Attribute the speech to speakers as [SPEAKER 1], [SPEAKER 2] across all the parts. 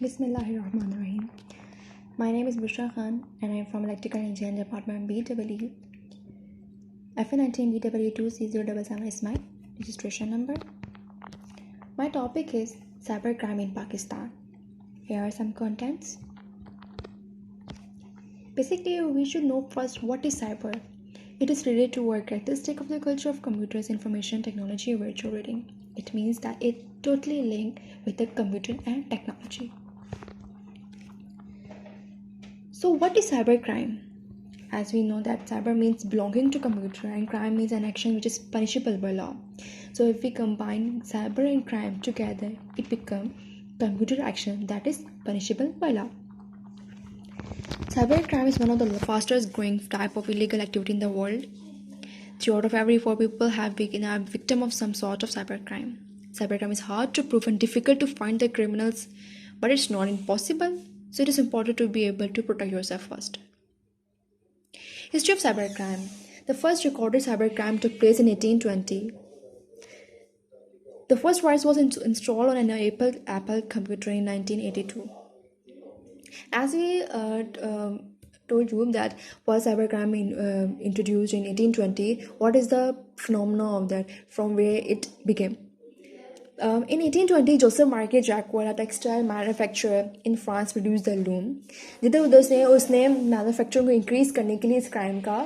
[SPEAKER 1] Bismillahirrahmanirrahim. My name is Bushra Khan and I am from Electrical Engineering Department BEE. FN19 BW2C077 is my registration number. My topic is cybercrime in Pakistan. Here are some contents. Basically, we should know first what is cyber. It is related to a characteristic of the culture of computers, information technology, virtual reading. It means that it totally linked with the computer and technology. So what is cybercrime? As we know that cyber means belonging to computer and crime means an action which is punishable by law. So if we combine cyber and crime together, it becomes computer action that is punishable by law. Cybercrime is one of the fastest growing type of illegal activity in the world. 3 out of every 4 people have been a victim of some sort of cybercrime. Cybercrime is hard to prove and difficult to find the criminals, but it's not impossible. So it is important to be able to protect yourself first. History of cybercrime. The first recorded cybercrime took place in 1820. The first virus was installed on an Apple computer in 1982. As we told you that was cybercrime introduced in 1820, what is the phenomenon of that, from where it began? In 1820, Joseph Marquet Jacquard, a textile manufacturer in France, produced the loom. जिधर उधर से उसने manufacturing को increase करने के लिए इस crime का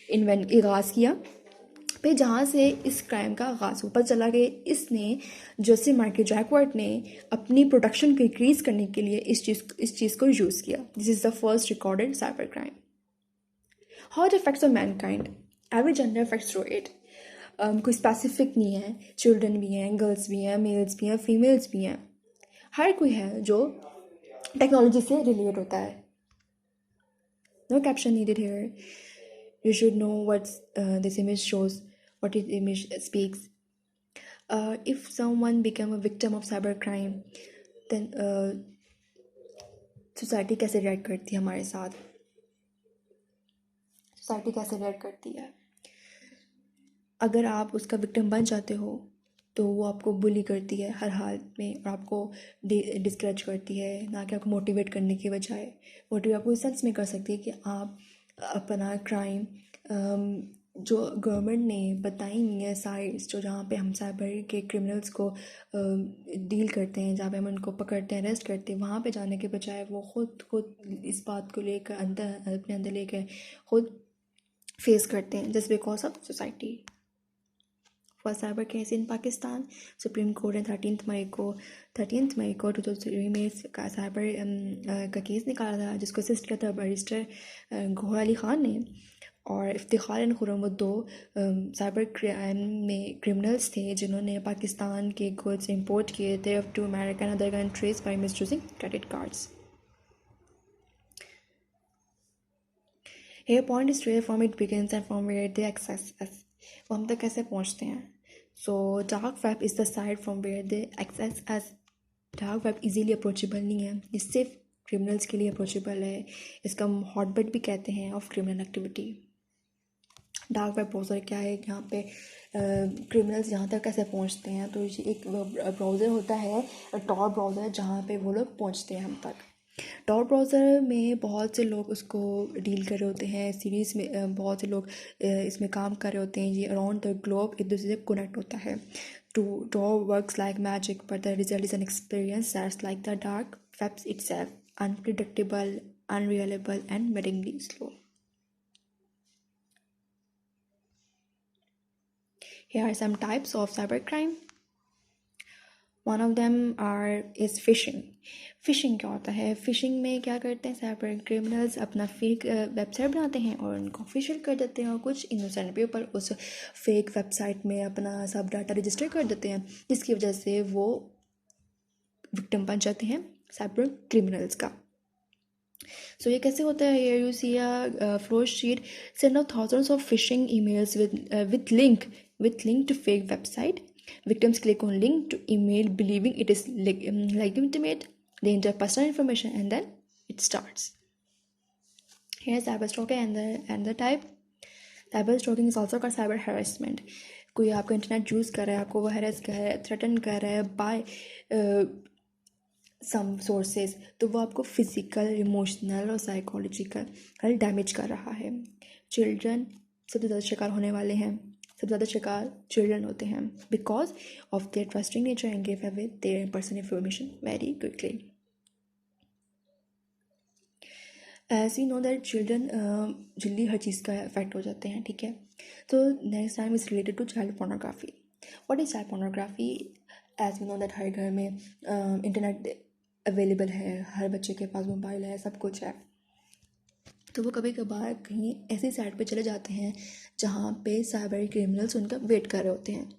[SPEAKER 1] आगाज़ किया. फिर जहाँ से इस क्राइम का आगाज़ ऊपर चला गया, इसने जोसेफ मार्केट जैकवर्ड ने अपनी प्रोडक्शन को इंक्रीज करने के लिए इस चीज़ को यूज़ किया. This is the first recorded cyber crime. How it affects of Mankind. Every gender affects through it. कोई स्पेसिफिक नहीं है. चिल्ड्रन भी हैं, गर्ल्स भी हैं, मेल्स भी हैं, फीमेल्स भी हैं. हर कोई है जो टेक्नोलॉजी से रिलेट होता है. No caption needed here. You should know what this image shows, what this image speaks. If someone become a victim of cybercrime, then society कैसे react करती है हमारे साथ? Society कैसे react करती है? अगर आप उसका victim बन जाते हो तो वो आपको बुली करती है हर हाल में और आपको डिस्करेज करती है, ना कि आपको मोटिवेट करने की बजाय. मोटिवेट आपको इस सेंस में कर सकती है कि आप अपना क्राइम जो गवर्नमेंट ने बताई हुई है साइट्स जो जहाँ पे हम साइबर के क्रिमिनल्स को डील करते हैं, जहाँ पे हम उनको पकड़ते हैं, अरेस्ट करते हैं, वहाँ पे जाने के बजाय वो खुद इस बात को लेकर अपने अंदर लेकर खुद फेस करते हैं. Just because of society. For cyber case in Pakistan, supreme court ने 13 मई को 2003 में का साइबर का केस निकाला था, जिसको असिस्ट किया था बैरिस्टर गौहर अली ख़ान ने. और इफ्तिखार एंड खुर्रम वो 2 साइबर क्राइम में क्रिमिनल्स थे जिन्होंने पाकिस्तान के गुड्स इंपोर्ट किए थे to America and other countries by misusing credit cards. Here point is where from it begins and from where they access us. वो हम तक कैसे पहुँचते हैं. So dark web is the site from where they access us. Dark web easily approachable नहीं है, ये सिर्फ क्रिमिनल्स के लिए अप्रोचेबल है. इसका हॉटबेड भी कहते हैं of criminal activity. Dark web browser क्या है, यहाँ पे क्रिमिनल्स यहाँ तक कैसे पहुँचते हैं. तो ये एक ब्राउज़र होता है टॉर ब्राउज़र, जहाँ पे वो लोग पहुँचते हैं हम तक. टॉर ब्राउज़र में बहुत से लोग उसको डील कर रहे होते हैं. सीरीज़ में बहुत से लोग इसमें काम कर रहे होते हैं. ये अराउंड द ग्लोब एक दूसरे से कनेक्ट होता है. Tor works like magic, but the result is an experience that's like the dark web itself, unpredictable, unreliable, and maddeningly slow. Here are some types of cybercrime. One of them is phishing. Fishing क्या होता है. Fishing में क्या करते हैं cyber criminals, अपना fake website बनाते हैं और उनको ऑफिशियल कर देते हैं और कुछ इनोसेंट पीपल उस फेक वेबसाइट में अपना सब डाटा रजिस्टर कर देते हैं, जिसकी वजह से वो विक्टिम बन जाते हैं साइबर क्रिमिनल्स का. सो ये कैसे होता है. Here you see a flow sheet. Send out thousands of phishing emails with link to fake website. Victims click on link to email believing it is legitimate. They enter personal information and then it starts. Here's cyber stalking and the type. Cyber stalking is also called cyber harassment. कोई आपका internet use कर रहा है, आपको वो हरेस कर रहा है, थ्रेटन कर रहा है बाय सम सोर्सेज, तो वो आपको फिजिकल, इमोशनल और साइकोलॉजिकल डैमेज कर रहा है। चिल्ड्रन सबसे ज़्यादा शिकार होने वाले हैं, सबसे ज़्यादा शिकार चिल्ड्रन होते हैं because of their trusting nature and give away their personal information very quickly. As you know that children जल्दी हर चीज़ का इफेक्ट हो जाते हैं, ठीक है। तो next time is related to child pornography. What is child pornography? As you know that हर घर में इंटरनेट अवेलेबल है, हर बच्चे के पास मोबाइल है, सब कुछ है। तो वो कभी कभार कहीं ऐसी साइट पे चले जाते हैं जहाँ पे साइबर क्रिमिनल्स उनका वेट कर रहे होते हैं।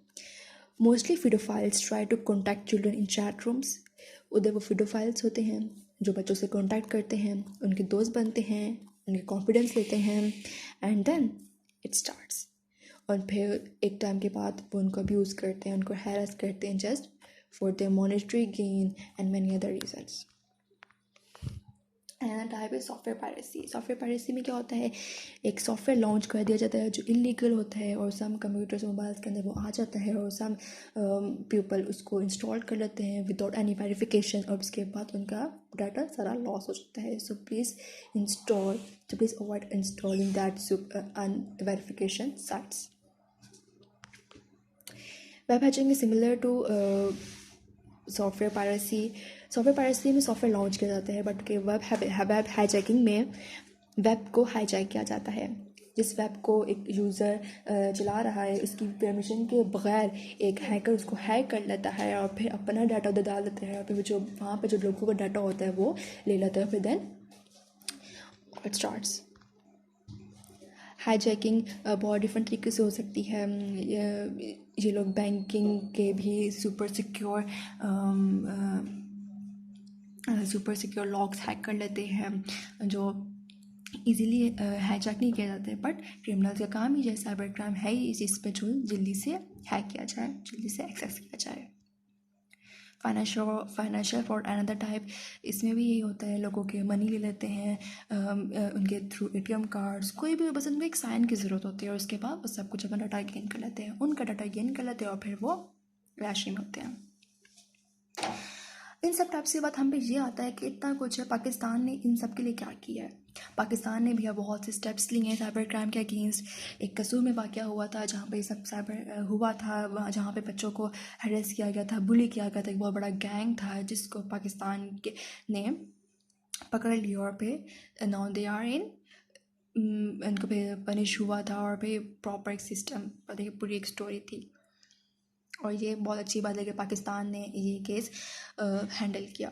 [SPEAKER 1] Mostly pedophiles try to contact children in chat rooms. उधर वो फिडोफाइल्स होते हैं जो बच्चों से कॉन्टैक्ट करते हैं, उनके दोस्त बनते हैं, उनके कॉन्फिडेंस लेते हैं एंड देन इट स्टार्ट्स। और फिर एक टाइम के बाद वो उनको अब्यूज़ करते हैं, उनको हैरेस करते हैं just for their monetary gain and many other reasons. And type है सॉफ्टवेयर पायरेसी। सॉफ्टवेयर पायरेसी में क्या होता है, एक सॉफ्टवेयर लॉन्च कर दिया जाता है जो इलीगल होता है और सम कंप्यूटर्स मोबाइल्स के अंदर वो आ जाता है और सम पीपल उसको इंस्टॉल कर लेते हैं विदाउट एनी वेरिफिकेशन और उसके बाद उनका डाटा सारा लॉस हो जाता है। So please avoid installing that unverification sites. Web hatching is similar to software piracy में सॉफ्टवेयर लॉन्च किया जाता है बट के वेब हाईजैकिंग में वेब को हाईजैक किया जाता है। जिस वेब को एक यूज़र चला रहा है उसकी परमिशन के बगैर एक हैकर उसको हैक कर लेता है और फिर अपना डाटा उधर डाल देता है और फिर जो वहाँ पे जो लोगों का डाटा होता है वो ले लेता है। फिर देन इट स्टार्ट्स। हाईजैकिंग बहुत डिफरेंट तरीके से हो सकती है। ये लोग बैंकिंग के भी सुपर सिक्योर लॉक्स हैक कर लेते हैं जो इजीली हाईजैक नहीं किया जाते, बट क्रिमिनल्स का काम ही जैसे साइबर क्राइम है ही इस चीज़ पे जो जल्दी से हैक किया जाए, जल्दी से एक्सेस किया जाए। फाइनेंशियल फ्रॉड अनदर टाइप, इसमें भी यही होता है, लोगों के मनी ले लेते हैं उनके थ्रू एटीएम कार्ड्स, कोई भी, बस उनको एक साइन की ज़रूरत होती है और उसके बाद वो सब कुछ अपना डाटा गेन कर लेते हैं, उनका डाटा गेन कर लेते हैं और फिर वो राशि में होते हैं। इन सब टाइप से बात हम पे ये आता है कि इतना कुछ है, पाकिस्तान ने इन सब के लिए क्या किया है। पाकिस्तान ने भी अब बहुत से स्टेप्स लिए हैं साइबर क्राइम के अगेंस्ट। एक कसूर में वाक़या हुआ था जहाँ पे सब साइबर हुआ था, जहाँ पे बच्चों को हरेस किया गया था, बुली किया गया था। एक बहुत बड़ा गैंग था जिसको पाकिस्तान के ने पकड़ लिया और फिर नाउ दे आर इन उनको पे पनिश हुआ था और फिर प्रॉपर एक सिस्टम, पता पूरी एक स्टोरी थी। और ये बहुत अच्छी बात है कि पाकिस्तान ने ये केस हैंडल किया।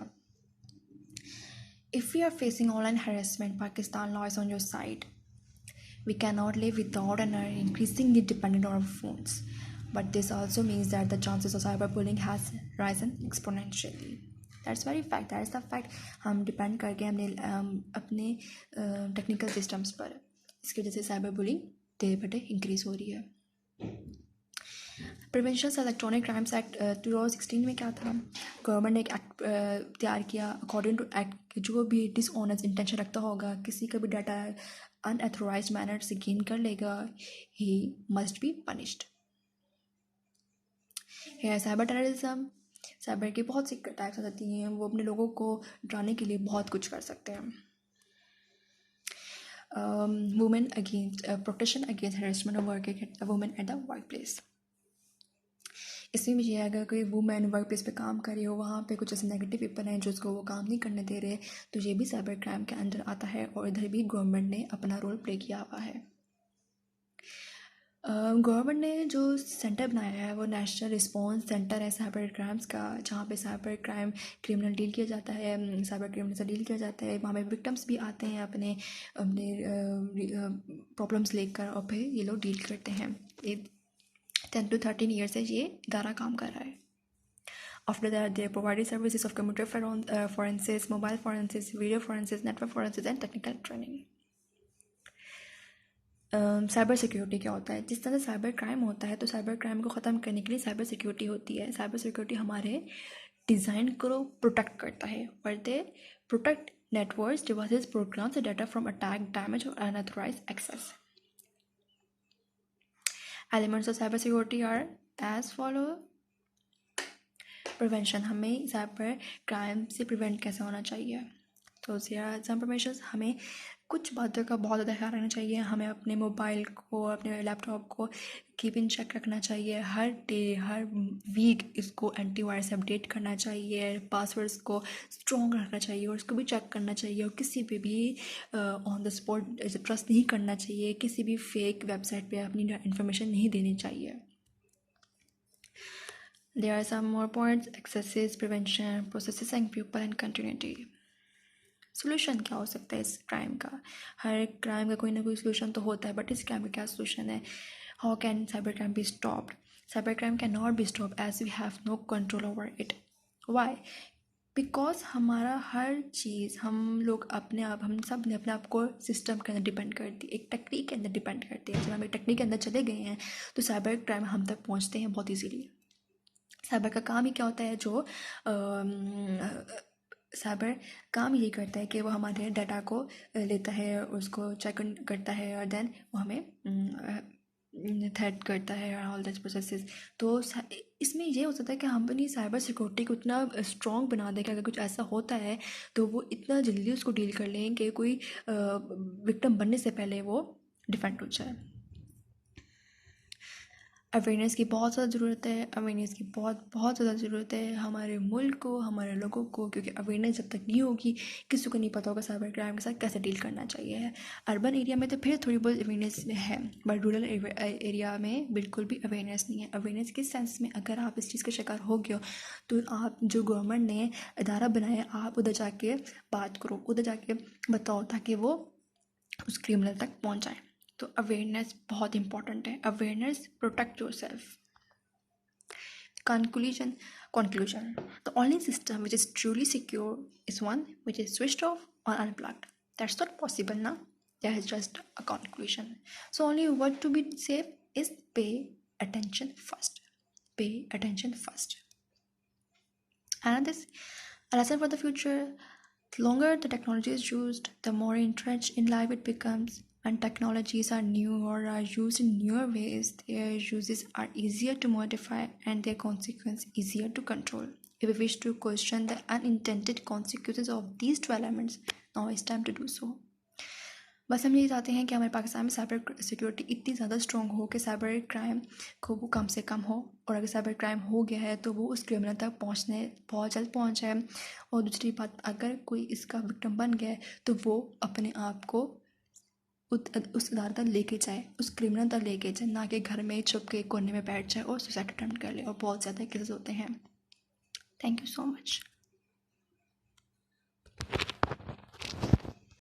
[SPEAKER 1] If we are facing online harassment, Pakistan law is on your side. We cannot live without and are increasingly dependent on our phones. But this also means that the chances of cyberbullying has risen exponentially. That's very fact. That is the fact. हम depend करके अपने technical systems पर, इसकी वजह से cyber bullying day by day increase हो रही है। Prevention of electronic crimes act 2016 में क्या था, गवर्नमेंट ने एक एक्ट तैयार किया। अकॉर्डिंग टू एक्ट, जो भी डिसऑनेस्ट इंटेंशन रखता होगा, किसी का भी डाटा अनऑथोराइज मैनर से गेन कर लेगा, ही मस्ट बी पनिश्ड। है साइबर टेररिज्म, साइबर की बहुत सी टाइप्स आ जाती हैं, वो अपने लोगों को डराने के लिए बहुत कुछ कर सकते हैं। Women against protection against harassment of working women at the work place. इसमें भी ये है, अगर कोई वुमेन वर्क प्लेस पे काम कर रही हो, वहाँ पे कुछ ऐसे नेगेटिव पीपल हैं जो उसको वो काम नहीं करने दे रहे, तो ये भी साइबर क्राइम के अंदर आता है और इधर भी गवर्नमेंट ने अपना रोल प्ले किया हुआ है। गवर्नमेंट ने जो सेंटर बनाया है वो नेशनल रिस्पॉन्स सेंटर है साइबर क्राइम्स का, जहाँ पे साइबर क्राइम क्रिमिनल डील किया जाता है, साइबर क्रिमिनल से डील किया जाता है। वहाँ पे विक्टिम्स भी आते हैं अपने प्रॉब्लम्स लेकर और फिर ये लोग डील करते हैं। 10 to 13 ईयर से ये इदारा काम कर रहा है। After that, they provided services of computer forensics, mobile forensics, video forensics, network forensics and technical training. Cyber security क्या होता है? जिस तरह से साइबर क्राइम होता है, तो साइबर क्राइम को ख़त्म करने के लिए साइबर सिक्योरिटी होती है। साइबर सिक्योरिटी हमारे डिज़ाइन को प्रोटेक्ट करता है, पर they protect networks, devices, programs और डाटा फ्रॉम अटैक, डैमेज और unauthorised access. Elements of cybersecurity are as follow. Prevention, हमें साइबर क्राइम से प्रिवेंट कैसे होना चाहिए। तो सम परमिशंस, हमें कुछ बातों का बहुत ज़्यादा ख्याल रखना चाहिए। हमें अपने मोबाइल को, अपने लैपटॉप को कीप इन चेक रखना चाहिए। हर डे, हर वीक इसको एंटीवायरस अपडेट करना चाहिए। पासवर्ड्स को स्ट्रॉन्ग रखना चाहिए और उसको भी चेक करना चाहिए। और किसी पे भी ऑन द स्पॉट ट्रस्ट नहीं करना चाहिए। किसी भी फेक वेबसाइट पे अपनी इन्फॉर्मेशन नहीं देनी चाहिए। There are some more points: accesses, prevention, processing people and continuity. Solution क्या हो सकता है इस क्राइम का? हर क्राइम का कोई ना कोई सोल्यूशन तो होता है, बट इस क्राइम का क्या सोल्यूशन है? How can cyber crime be stopped? Cyber crime can not be stop as we have no control over it. Why? Because हमारा हर चीज़, हम लोग अपने आप, हम सब ने अपने आप को सिस्टम के अंदर डिपेंड करती है, एक टेक्निक के अंदर डिपेंड करती है। जब हम एक टेक्निक के अंदर चले गए हैं तो साइबर क्राइम हम तक पहुंचते हैं बहुत ईजीली। साइबर का काम ही क्या होता है? जो साइबर काम यही करता है कि वो हमारे डाटा को लेता है, उसको चेक करता है और देन वो हमें थ्रेट करता है और ऑल दिस प्रोसेसेस। तो इसमें ये हो सकता है कि हम अपनी साइबर सिक्योरिटी को इतना स्ट्रॉन्ग बना दें कि अगर कुछ ऐसा होता है तो वो इतना जल्दी उसको डील कर लें कि कोई विक्टिम बनने से पहले वो डिफेंड हो जाए। अवेयरनेस की बहुत ज़्यादा ज़रूरत है। अवेयरनेस की बहुत ज़्यादा ज़रूरत है हमारे मुल्क को, हमारे लोगों को, क्योंकि अवेयरनेस जब तक नहीं होगी, किसी को नहीं पता होगा साइबर क्राइम के साथ कैसे डील करना चाहिए। अर्बन एरिया में तो फिर थोड़ी बहुत अवेयरनेस है, बट रूरल एरिया में बिल्कुल भी अवेयरनेस नहीं है। अवेयरनेस किस सेंस में? अगर आप इस चीज़ का शिकार हो गए हो तो आप, जो गवर्नमेंट ने इदारा बनाया, आप उधर जाके बात करो, उधर जाके बताओ, ताकि वो उस क्रिमिनल तक पहुँच जाए। तो अवेयरनेस बहुत इंपॉर्टेंट है। Awareness protect your self. Conclusion. The only system which is truly secure is one which is switched off or unplugged. That's not possible now. That is just a conclusion. So only what to be safe is pay attention first. Pay attention first. And this a lesson for the future: the longer the technology is used, the more entrenched in life it becomes. When technologies are new or are used in newer ways, their uses are easier to modify and their consequences easier to control. If we wish to question the unintended consequences of these two elements, now is time to do so. बस हम ये चाहते हैं कि हमारे पाकिस्तान में cyber security इतनी ज़्यादा स्ट्रॉन्ग हो कि साइबर क्राइम को वो कम से कम हो, और अगर साइबर क्राइम हो गया है तो वो उस क्रिमिनल तक बहुत जल्द पहुँच जाए। और दूसरी बात, अगर कोई इसका विक्टिम बन गया है तो वो अपने आप को उस इदारे तक लेके जाए, उस क्रिमिनल तक लेके जाए, ना कि घर में छुप के कोने में बैठ जाए और सुसाइड अटेम्प्ट कर ले। और बहुत ज़्यादा केसेस होते हैं। Thank you so much.